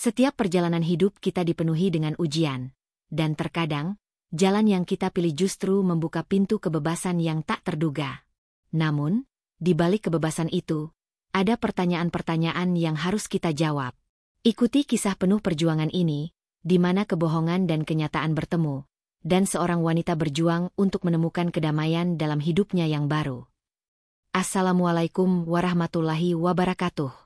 Setiap perjalanan hidup kita dipenuhi dengan ujian, dan terkadang, jalan yang kita pilih justru membuka pintu kebebasan yang tak terduga. Namun, di balik kebebasan itu, ada pertanyaan-pertanyaan yang harus kita jawab. Ikuti kisah penuh perjuangan ini, di mana kebohongan dan kenyataan bertemu, dan seorang wanita berjuang untuk menemukan kedamaian dalam hidupnya yang baru. Assalamualaikum warahmatullahi wabarakatuh.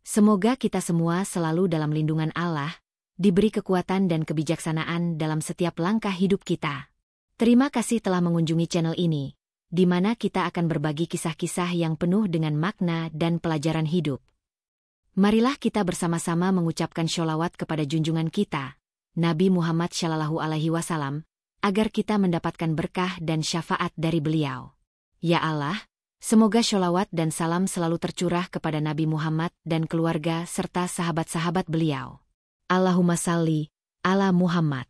Semoga kita semua selalu dalam lindungan Allah, diberi kekuatan dan kebijaksanaan dalam setiap langkah hidup kita. Terima kasih telah mengunjungi channel ini, di mana kita akan berbagi kisah-kisah yang penuh dengan makna dan pelajaran hidup. Marilah kita bersama-sama mengucapkan sholawat kepada junjungan kita, Nabi Muhammad SAW, agar kita mendapatkan berkah dan syafaat dari beliau. Ya Allah, semoga sholawat dan salam selalu tercurah kepada Nabi Muhammad dan keluarga serta sahabat-sahabat beliau. Allahumma salli ala Muhammad.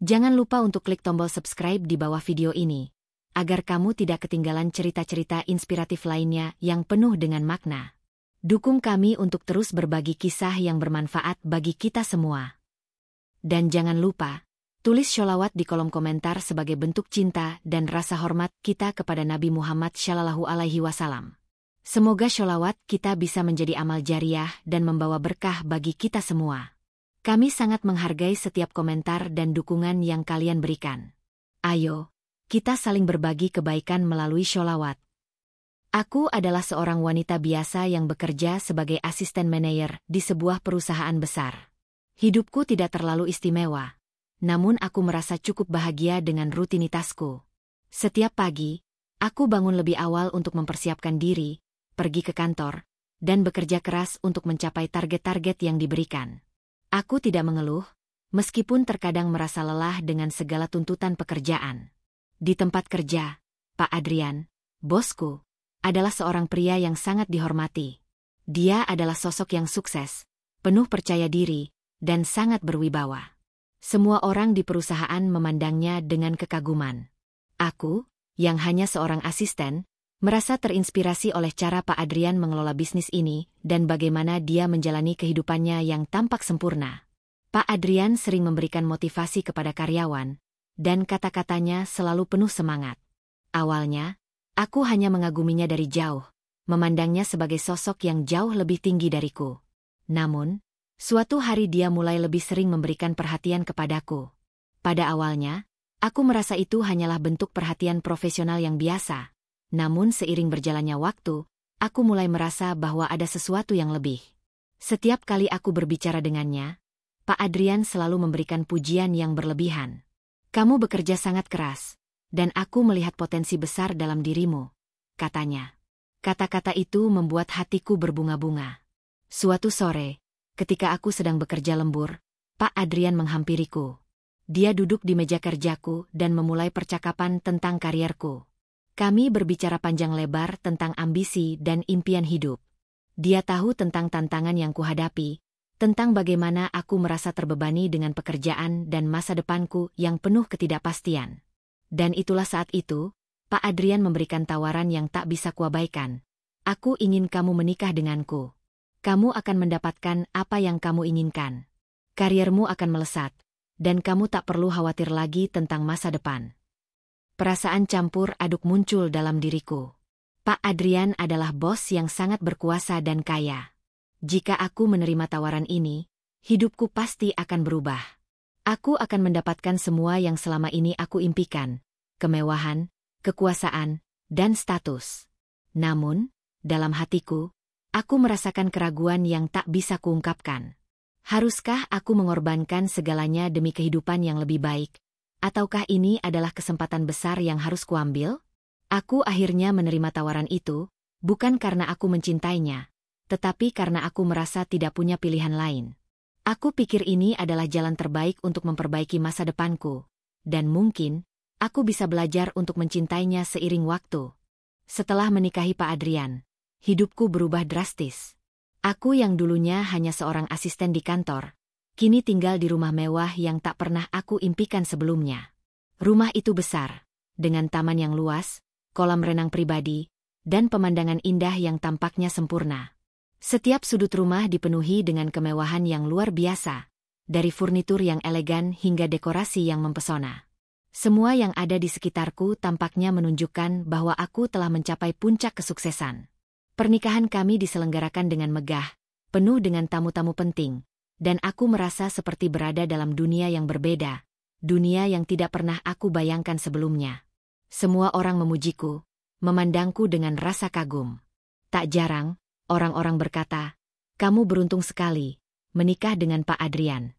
Jangan lupa untuk klik tombol subscribe di bawah video ini, agar kamu tidak ketinggalan cerita-cerita inspiratif lainnya yang penuh dengan makna. Dukung kami untuk terus berbagi kisah yang bermanfaat bagi kita semua. Dan jangan lupa, tulis sholawat di kolom komentar sebagai bentuk cinta dan rasa hormat kita kepada Nabi Muhammad SAW. Semoga sholawat kita bisa menjadi amal jariah dan membawa berkah bagi kita semua. Kami sangat menghargai setiap komentar dan dukungan yang kalian berikan. Ayo, kita saling berbagi kebaikan melalui sholawat. Aku adalah seorang wanita biasa yang bekerja sebagai asisten manajer di sebuah perusahaan besar. Hidupku tidak terlalu istimewa. Namun aku merasa cukup bahagia dengan rutinitasku. Setiap pagi, aku bangun lebih awal untuk mempersiapkan diri, pergi ke kantor, dan bekerja keras untuk mencapai target-target yang diberikan. Aku tidak mengeluh, meskipun terkadang merasa lelah dengan segala tuntutan pekerjaan. Di tempat kerja, Pak Adrian, bosku, adalah seorang pria yang sangat dihormati. Dia adalah sosok yang sukses, penuh percaya diri, dan sangat berwibawa. Semua orang di perusahaan memandangnya dengan kekaguman. Aku, yang hanya seorang asisten, merasa terinspirasi oleh cara Pak Adrian mengelola bisnis ini dan bagaimana dia menjalani kehidupannya yang tampak sempurna. Pak Adrian sering memberikan motivasi kepada karyawan, dan kata-katanya selalu penuh semangat. Awalnya, aku hanya mengaguminya dari jauh, memandangnya sebagai sosok yang jauh lebih tinggi dariku. Namun, suatu hari dia mulai lebih sering memberikan perhatian kepadaku. Pada awalnya, aku merasa itu hanyalah bentuk perhatian profesional yang biasa. Namun seiring berjalannya waktu, aku mulai merasa bahwa ada sesuatu yang lebih. Setiap kali aku berbicara dengannya, Pak Adrian selalu memberikan pujian yang berlebihan. Kamu bekerja sangat keras, dan aku melihat potensi besar dalam dirimu, katanya. Kata-kata itu membuat hatiku berbunga-bunga. Suatu sore, ketika aku sedang bekerja lembur, Pak Adrian menghampiriku. Dia duduk di meja kerjaku dan memulai percakapan tentang karierku. Kami berbicara panjang lebar tentang ambisi dan impian hidup. Dia tahu tentang tantangan yang kuhadapi, tentang bagaimana aku merasa terbebani dengan pekerjaan dan masa depanku yang penuh ketidakpastian. Dan itulah saat itu, Pak Adrian memberikan tawaran yang tak bisa kuabaikan. Aku ingin kamu menikah denganku. Kamu akan mendapatkan apa yang kamu inginkan. Kariermu akan melesat, dan kamu tak perlu khawatir lagi tentang masa depan. Perasaan campur aduk muncul dalam diriku. Pak Adrian adalah bos yang sangat berkuasa dan kaya. Jika aku menerima tawaran ini, hidupku pasti akan berubah. Aku akan mendapatkan semua yang selama ini aku impikan, kemewahan, kekuasaan, dan status. Namun, dalam hatiku, aku merasakan keraguan yang tak bisa kuungkapkan. Haruskah aku mengorbankan segalanya demi kehidupan yang lebih baik? Ataukah ini adalah kesempatan besar yang harus kuambil? Aku akhirnya menerima tawaran itu, bukan karena aku mencintainya, tetapi karena aku merasa tidak punya pilihan lain. Aku pikir ini adalah jalan terbaik untuk memperbaiki masa depanku, dan mungkin, aku bisa belajar untuk mencintainya seiring waktu. Setelah menikahi Pak Adrian, hidupku berubah drastis. Aku yang dulunya hanya seorang asisten di kantor, kini tinggal di rumah mewah yang tak pernah aku impikan sebelumnya. Rumah itu besar, dengan taman yang luas, kolam renang pribadi, dan pemandangan indah yang tampaknya sempurna. Setiap sudut rumah dipenuhi dengan kemewahan yang luar biasa, dari furnitur yang elegan hingga dekorasi yang mempesona. Semua yang ada di sekitarku tampaknya menunjukkan bahwa aku telah mencapai puncak kesuksesan. Pernikahan kami diselenggarakan dengan megah, penuh dengan tamu-tamu penting, dan aku merasa seperti berada dalam dunia yang berbeda, dunia yang tidak pernah aku bayangkan sebelumnya. Semua orang memujiku, memandangku dengan rasa kagum. Tak jarang, orang-orang berkata, "Kamu beruntung sekali, menikah dengan Pak Adrian."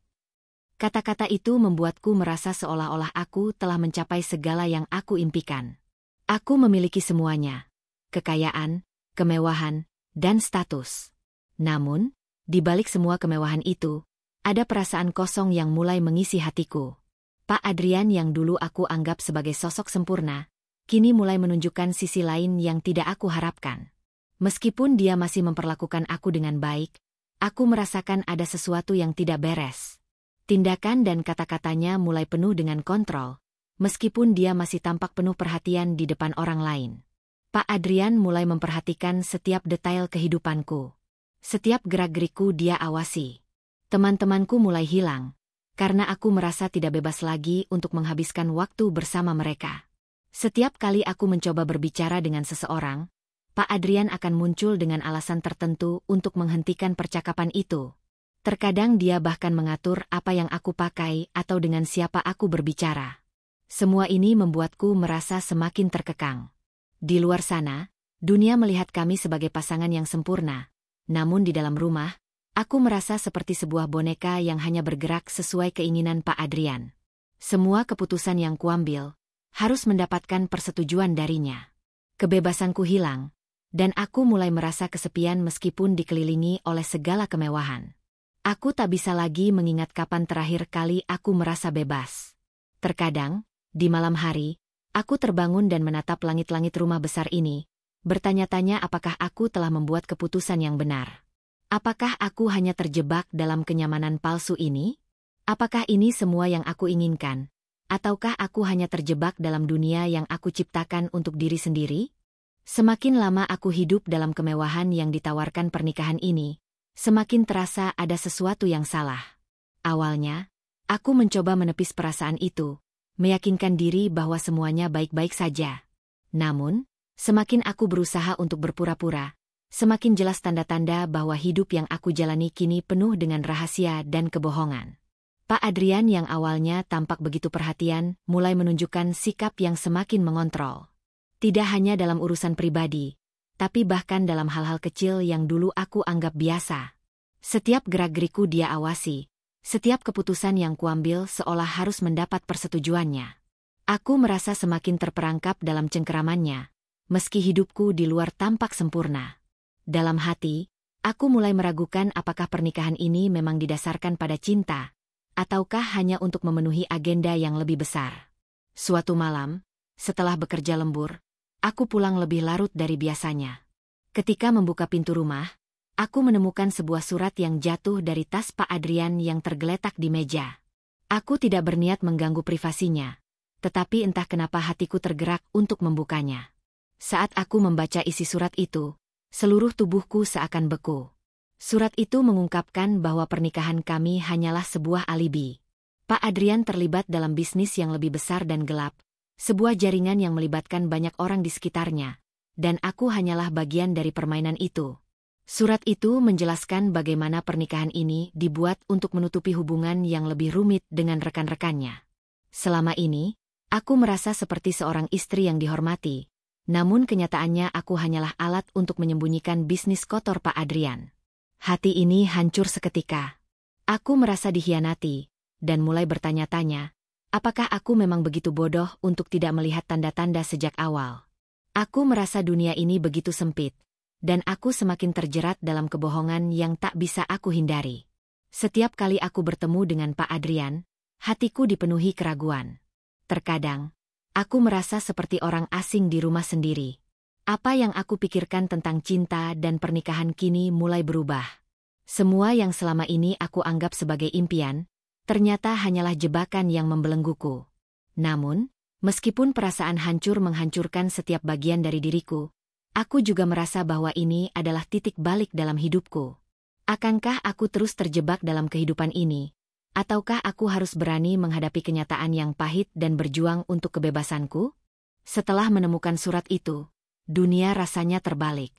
Kata-kata itu membuatku merasa seolah-olah aku telah mencapai segala yang aku impikan. Aku memiliki semuanya, kekayaan, kemewahan, dan status. Namun, di balik semua kemewahan itu, ada perasaan kosong yang mulai mengisi hatiku. Pak Adrian yang dulu aku anggap sebagai sosok sempurna, kini mulai menunjukkan sisi lain yang tidak aku harapkan. Meskipun dia masih memperlakukan aku dengan baik, aku merasakan ada sesuatu yang tidak beres. Tindakan dan kata-katanya mulai penuh dengan kontrol, meskipun dia masih tampak penuh perhatian di depan orang lain. Pak Adrian mulai memperhatikan setiap detail kehidupanku. Setiap gerak-gerikku dia awasi. Teman-temanku mulai hilang, karena aku merasa tidak bebas lagi untuk menghabiskan waktu bersama mereka. Setiap kali aku mencoba berbicara dengan seseorang, Pak Adrian akan muncul dengan alasan tertentu untuk menghentikan percakapan itu. Terkadang dia bahkan mengatur apa yang aku pakai atau dengan siapa aku berbicara. Semua ini membuatku merasa semakin terkekang. Di luar sana, dunia melihat kami sebagai pasangan yang sempurna. Namun di dalam rumah, aku merasa seperti sebuah boneka yang hanya bergerak sesuai keinginan Pak Adrian. Semua keputusan yang kuambil harus mendapatkan persetujuan darinya. Kebebasanku hilang, dan aku mulai merasa kesepian meskipun dikelilingi oleh segala kemewahan. Aku tak bisa lagi mengingat kapan terakhir kali aku merasa bebas. Terkadang, di malam hari, aku terbangun dan menatap langit-langit rumah besar ini, bertanya-tanya apakah aku telah membuat keputusan yang benar. Apakah aku hanya terjebak dalam kenyamanan palsu ini? Apakah ini semua yang aku inginkan? Ataukah aku hanya terjebak dalam dunia yang aku ciptakan untuk diri sendiri? Semakin lama aku hidup dalam kemewahan yang ditawarkan pernikahan ini, semakin terasa ada sesuatu yang salah. Awalnya, aku mencoba menepis perasaan itu, meyakinkan diri bahwa semuanya baik-baik saja. Namun, semakin aku berusaha untuk berpura-pura, semakin jelas tanda-tanda bahwa hidup yang aku jalani kini penuh dengan rahasia dan kebohongan. Pak Adrian yang awalnya tampak begitu perhatian, mulai menunjukkan sikap yang semakin mengontrol. Tidak hanya dalam urusan pribadi, tapi bahkan dalam hal-hal kecil yang dulu aku anggap biasa. Setiap gerak-geriku dia awasi, setiap keputusan yang kuambil seolah harus mendapat persetujuannya. Aku merasa semakin terperangkap dalam cengkeramannya, meski hidupku di luar tampak sempurna. Dalam hati, aku mulai meragukan apakah pernikahan ini memang didasarkan pada cinta, ataukah hanya untuk memenuhi agenda yang lebih besar. Suatu malam, setelah bekerja lembur, aku pulang lebih larut dari biasanya. Ketika membuka pintu rumah, aku menemukan sebuah surat yang jatuh dari tas Pak Adrian yang tergeletak di meja. Aku tidak berniat mengganggu privasinya, tetapi entah kenapa hatiku tergerak untuk membukanya. Saat aku membaca isi surat itu, seluruh tubuhku seakan beku. Surat itu mengungkapkan bahwa pernikahan kami hanyalah sebuah alibi. Pak Adrian terlibat dalam bisnis yang lebih besar dan gelap, sebuah jaringan yang melibatkan banyak orang di sekitarnya, dan aku hanyalah bagian dari permainan itu. Surat itu menjelaskan bagaimana pernikahan ini dibuat untuk menutupi hubungan yang lebih rumit dengan rekan-rekannya. Selama ini, aku merasa seperti seorang istri yang dihormati, namun kenyataannya aku hanyalah alat untuk menyembunyikan bisnis kotor Pak Adrian. Hati ini hancur seketika. Aku merasa dikhianati, dan mulai bertanya-tanya, apakah aku memang begitu bodoh untuk tidak melihat tanda-tanda sejak awal? Aku merasa dunia ini begitu sempit, dan aku semakin terjerat dalam kebohongan yang tak bisa aku hindari. Setiap kali aku bertemu dengan Pak Adrian, hatiku dipenuhi keraguan. Terkadang, aku merasa seperti orang asing di rumah sendiri. Apa yang aku pikirkan tentang cinta dan pernikahan kini mulai berubah. Semua yang selama ini aku anggap sebagai impian, ternyata hanyalah jebakan yang membelengguku. Namun, meskipun perasaan hancur menghancurkan setiap bagian dari diriku, Aku juga merasa bahwa ini adalah titik balik dalam hidupku. Akankah aku terus terjebak dalam kehidupan ini? Ataukah aku harus berani menghadapi kenyataan yang pahit dan berjuang untuk kebebasanku? Setelah menemukan surat itu, dunia rasanya terbalik.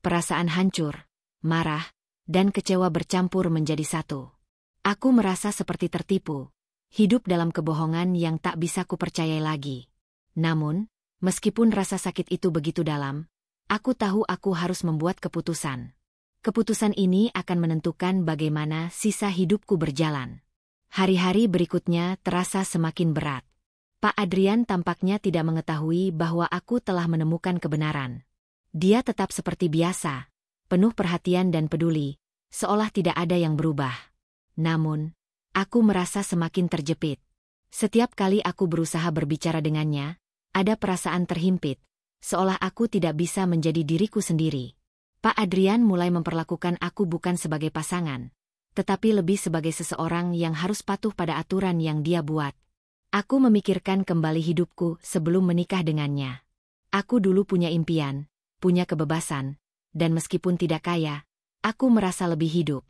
Perasaan hancur, marah, dan kecewa bercampur menjadi satu. Aku merasa seperti tertipu, hidup dalam kebohongan yang tak bisa kupercayai lagi. Namun, meskipun rasa sakit itu begitu dalam, aku tahu aku harus membuat keputusan. Keputusan ini akan menentukan bagaimana sisa hidupku berjalan. Hari-hari berikutnya terasa semakin berat. Pak Adrian tampaknya tidak mengetahui bahwa aku telah menemukan kebenaran. Dia tetap seperti biasa, penuh perhatian dan peduli, seolah tidak ada yang berubah. Namun, aku merasa semakin terjepit. Setiap kali aku berusaha berbicara dengannya, ada perasaan terhimpit, seolah aku tidak bisa menjadi diriku sendiri. Pak Adrian mulai memperlakukan aku bukan sebagai pasangan, tetapi lebih sebagai seseorang yang harus patuh pada aturan yang dia buat. Aku memikirkan kembali hidupku sebelum menikah dengannya. Aku dulu punya impian, punya kebebasan, dan meskipun tidak kaya, aku merasa lebih hidup.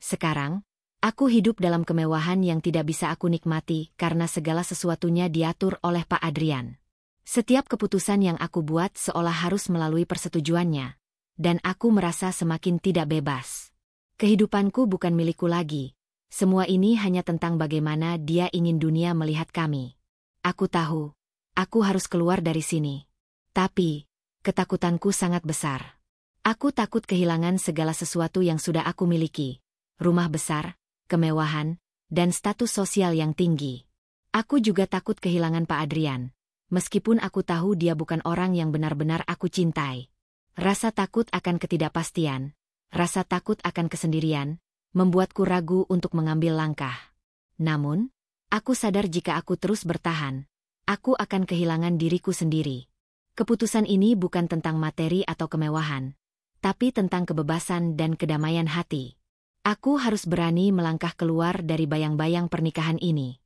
Sekarang, aku hidup dalam kemewahan yang tidak bisa aku nikmati karena segala sesuatunya diatur oleh Pak Adrian. Setiap keputusan yang aku buat seolah harus melalui persetujuannya, dan aku merasa semakin tidak bebas. Kehidupanku bukan milikku lagi. Semua ini hanya tentang bagaimana dia ingin dunia melihat kami. Aku tahu, aku harus keluar dari sini. Tapi, ketakutanku sangat besar. Aku takut kehilangan segala sesuatu yang sudah aku miliki. Rumah besar, kemewahan, dan status sosial yang tinggi. Aku juga takut kehilangan Pak Adrian. Meskipun aku tahu dia bukan orang yang benar-benar aku cintai. Rasa takut akan ketidakpastian, rasa takut akan kesendirian, membuatku ragu untuk mengambil langkah. Namun, aku sadar jika aku terus bertahan, aku akan kehilangan diriku sendiri. Keputusan ini bukan tentang materi atau kemewahan, tapi tentang kebebasan dan kedamaian hati. Aku harus berani melangkah keluar dari bayang-bayang pernikahan ini.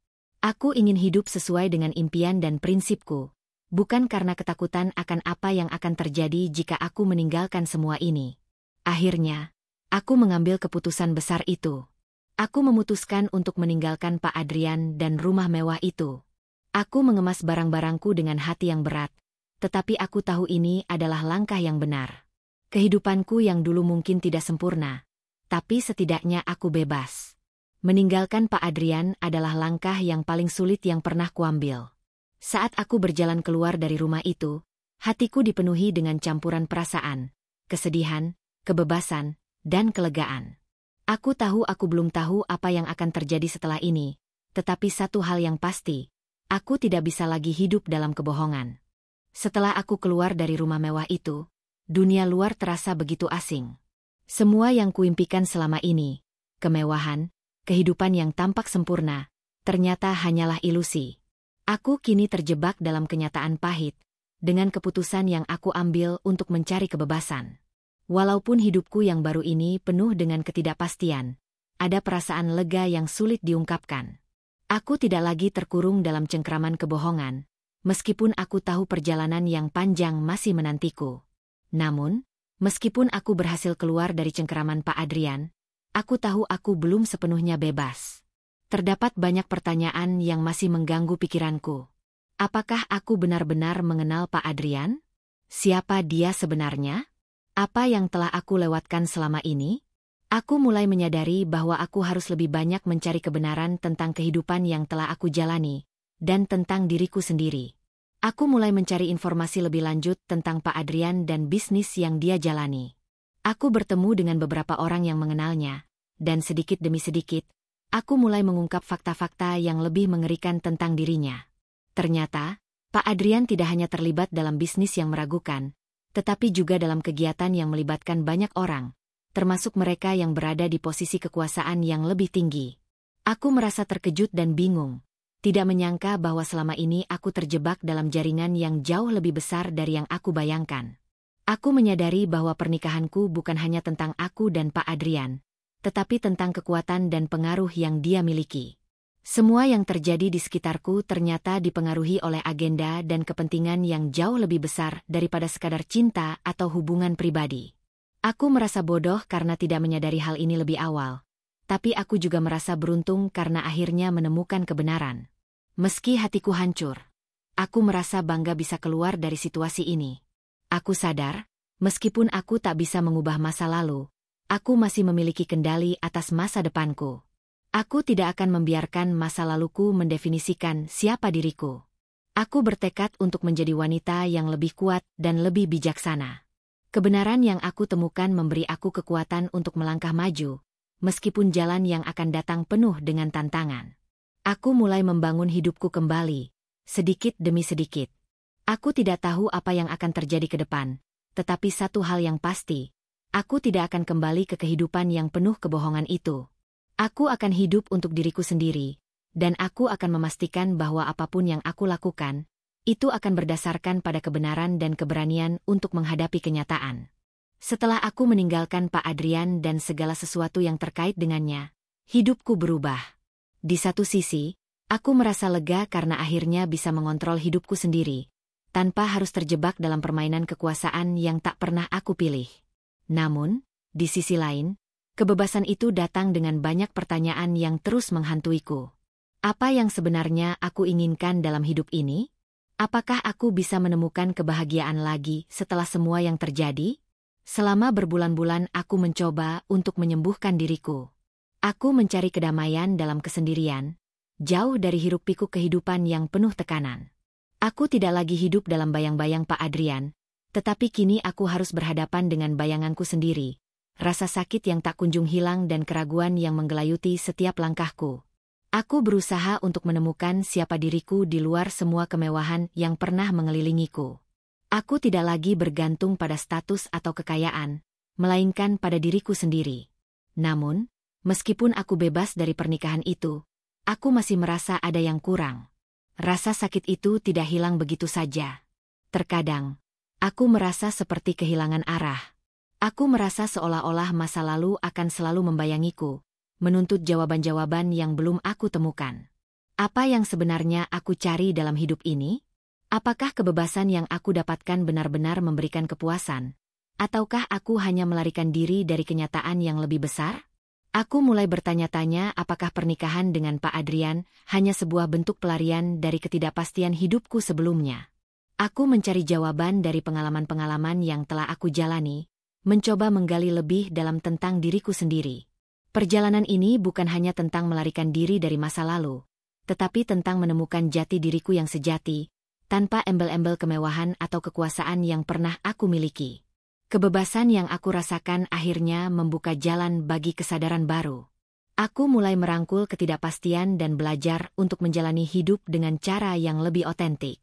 Aku ingin hidup sesuai dengan impian dan prinsipku, bukan karena ketakutan akan apa yang akan terjadi jika aku meninggalkan semua ini. Akhirnya, aku mengambil keputusan besar itu. Aku memutuskan untuk meninggalkan Pak Adrian dan rumah mewah itu. Aku mengemas barang-barangku dengan hati yang berat, tetapi aku tahu ini adalah langkah yang benar. Kehidupanku yang dulu mungkin tidak sempurna, tapi setidaknya aku bebas. Meninggalkan Pak Adrian adalah langkah yang paling sulit yang pernah kuambil. Saat aku berjalan keluar dari rumah itu, hatiku dipenuhi dengan campuran perasaan, kesedihan, kebebasan, dan kelegaan. Aku tahu aku belum tahu apa yang akan terjadi setelah ini, tetapi satu hal yang pasti, aku tidak bisa lagi hidup dalam kebohongan. Setelah aku keluar dari rumah mewah itu, dunia luar terasa begitu asing. Semua yang kuimpikan selama ini, kemewahan, kehidupan yang tampak sempurna, ternyata hanyalah ilusi. Aku kini terjebak dalam kenyataan pahit, dengan keputusan yang aku ambil untuk mencari kebebasan. Walaupun hidupku yang baru ini penuh dengan ketidakpastian, ada perasaan lega yang sulit diungkapkan. Aku tidak lagi terkurung dalam cengkraman kebohongan, meskipun aku tahu perjalanan yang panjang masih menantiku. Namun, meskipun aku berhasil keluar dari cengkraman Pak Adrian, aku tahu aku belum sepenuhnya bebas. Terdapat banyak pertanyaan yang masih mengganggu pikiranku. Apakah aku benar-benar mengenal Pak Adrian? Siapa dia sebenarnya? Apa yang telah aku lewatkan selama ini? Aku mulai menyadari bahwa aku harus lebih banyak mencari kebenaran tentang kehidupan yang telah aku jalani, dan tentang diriku sendiri. Aku mulai mencari informasi lebih lanjut tentang Pak Adrian dan bisnis yang dia jalani. Aku bertemu dengan beberapa orang yang mengenalnya, dan sedikit demi sedikit, aku mulai mengungkap fakta-fakta yang lebih mengerikan tentang dirinya. Ternyata, Pak Adrian tidak hanya terlibat dalam bisnis yang meragukan, tetapi juga dalam kegiatan yang melibatkan banyak orang, termasuk mereka yang berada di posisi kekuasaan yang lebih tinggi. Aku merasa terkejut dan bingung, tidak menyangka bahwa selama ini aku terjebak dalam jaringan yang jauh lebih besar dari yang aku bayangkan. Aku menyadari bahwa pernikahanku bukan hanya tentang aku dan Pak Adrian, tetapi tentang kekuatan dan pengaruh yang dia miliki. Semua yang terjadi di sekitarku ternyata dipengaruhi oleh agenda dan kepentingan yang jauh lebih besar daripada sekadar cinta atau hubungan pribadi. Aku merasa bodoh karena tidak menyadari hal ini lebih awal. Tapi aku juga merasa beruntung karena akhirnya menemukan kebenaran. Meski hatiku hancur, aku merasa bangga bisa keluar dari situasi ini. Aku sadar, meskipun aku tak bisa mengubah masa lalu, aku masih memiliki kendali atas masa depanku. Aku tidak akan membiarkan masa laluku mendefinisikan siapa diriku. Aku bertekad untuk menjadi wanita yang lebih kuat dan lebih bijaksana. Kebenaran yang aku temukan memberi aku kekuatan untuk melangkah maju, meskipun jalan yang akan datang penuh dengan tantangan. Aku mulai membangun hidupku kembali, sedikit demi sedikit. Aku tidak tahu apa yang akan terjadi ke depan, tetapi satu hal yang pasti, aku tidak akan kembali ke kehidupan yang penuh kebohongan itu. Aku akan hidup untuk diriku sendiri, dan aku akan memastikan bahwa apapun yang aku lakukan, itu akan berdasarkan pada kebenaran dan keberanian untuk menghadapi kenyataan. Setelah aku meninggalkan Pak Adrian dan segala sesuatu yang terkait dengannya, hidupku berubah. Di satu sisi, aku merasa lega karena akhirnya bisa mengontrol hidupku sendiri, tanpa harus terjebak dalam permainan kekuasaan yang tak pernah aku pilih. Namun, di sisi lain, kebebasan itu datang dengan banyak pertanyaan yang terus menghantuiku. Apa yang sebenarnya aku inginkan dalam hidup ini? Apakah aku bisa menemukan kebahagiaan lagi setelah semua yang terjadi? Selama berbulan-bulan aku mencoba untuk menyembuhkan diriku. Aku mencari kedamaian dalam kesendirian, jauh dari hiruk-pikuk kehidupan yang penuh tekanan. Aku tidak lagi hidup dalam bayang-bayang Pak Adrian, tetapi kini aku harus berhadapan dengan bayanganku sendiri. Rasa sakit yang tak kunjung hilang dan keraguan yang menggelayuti setiap langkahku. Aku berusaha untuk menemukan siapa diriku di luar semua kemewahan yang pernah mengelilingiku. Aku tidak lagi bergantung pada status atau kekayaan, melainkan pada diriku sendiri. Namun, meskipun aku bebas dari pernikahan itu, aku masih merasa ada yang kurang. Rasa sakit itu tidak hilang begitu saja. Terkadang, aku merasa seperti kehilangan arah. Aku merasa seolah-olah masa lalu akan selalu membayangiku, menuntut jawaban-jawaban yang belum aku temukan. Apa yang sebenarnya aku cari dalam hidup ini? Apakah kebebasan yang aku dapatkan benar-benar memberikan kepuasan? Ataukah aku hanya melarikan diri dari kenyataan yang lebih besar? Aku mulai bertanya-tanya apakah pernikahan dengan Pak Adrian hanya sebuah bentuk pelarian dari ketidakpastian hidupku sebelumnya. Aku mencari jawaban dari pengalaman-pengalaman yang telah aku jalani, mencoba menggali lebih dalam tentang diriku sendiri. Perjalanan ini bukan hanya tentang melarikan diri dari masa lalu, tetapi tentang menemukan jati diriku yang sejati, tanpa embel-embel kemewahan atau kekuasaan yang pernah aku miliki. Kebebasan yang aku rasakan akhirnya membuka jalan bagi kesadaran baru. Aku mulai merangkul ketidakpastian dan belajar untuk menjalani hidup dengan cara yang lebih otentik.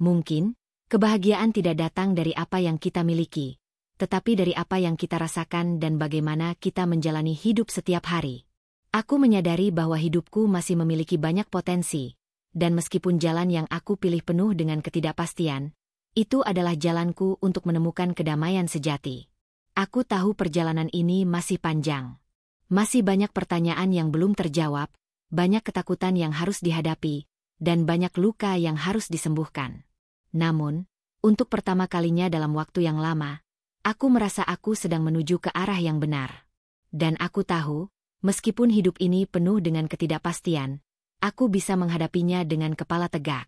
Mungkin, kebahagiaan tidak datang dari apa yang kita miliki, tetapi dari apa yang kita rasakan dan bagaimana kita menjalani hidup setiap hari. Aku menyadari bahwa hidupku masih memiliki banyak potensi, dan meskipun jalan yang aku pilih penuh dengan ketidakpastian, itu adalah jalanku untuk menemukan kedamaian sejati. Aku tahu perjalanan ini masih panjang. Masih banyak pertanyaan yang belum terjawab, banyak ketakutan yang harus dihadapi, dan banyak luka yang harus disembuhkan. Namun, untuk pertama kalinya dalam waktu yang lama, aku merasa aku sedang menuju ke arah yang benar. Dan aku tahu, meskipun hidup ini penuh dengan ketidakpastian, aku bisa menghadapinya dengan kepala tegak.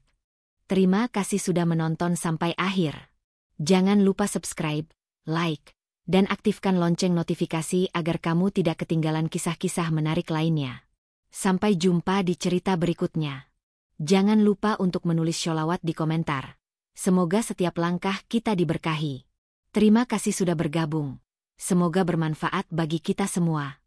Terima kasih sudah menonton sampai akhir. Jangan lupa subscribe, like, dan aktifkan lonceng notifikasi agar kamu tidak ketinggalan kisah-kisah menarik lainnya. Sampai jumpa di cerita berikutnya. Jangan lupa untuk menulis sholawat di komentar. Semoga setiap langkah kita diberkahi. Terima kasih sudah bergabung. Semoga bermanfaat bagi kita semua.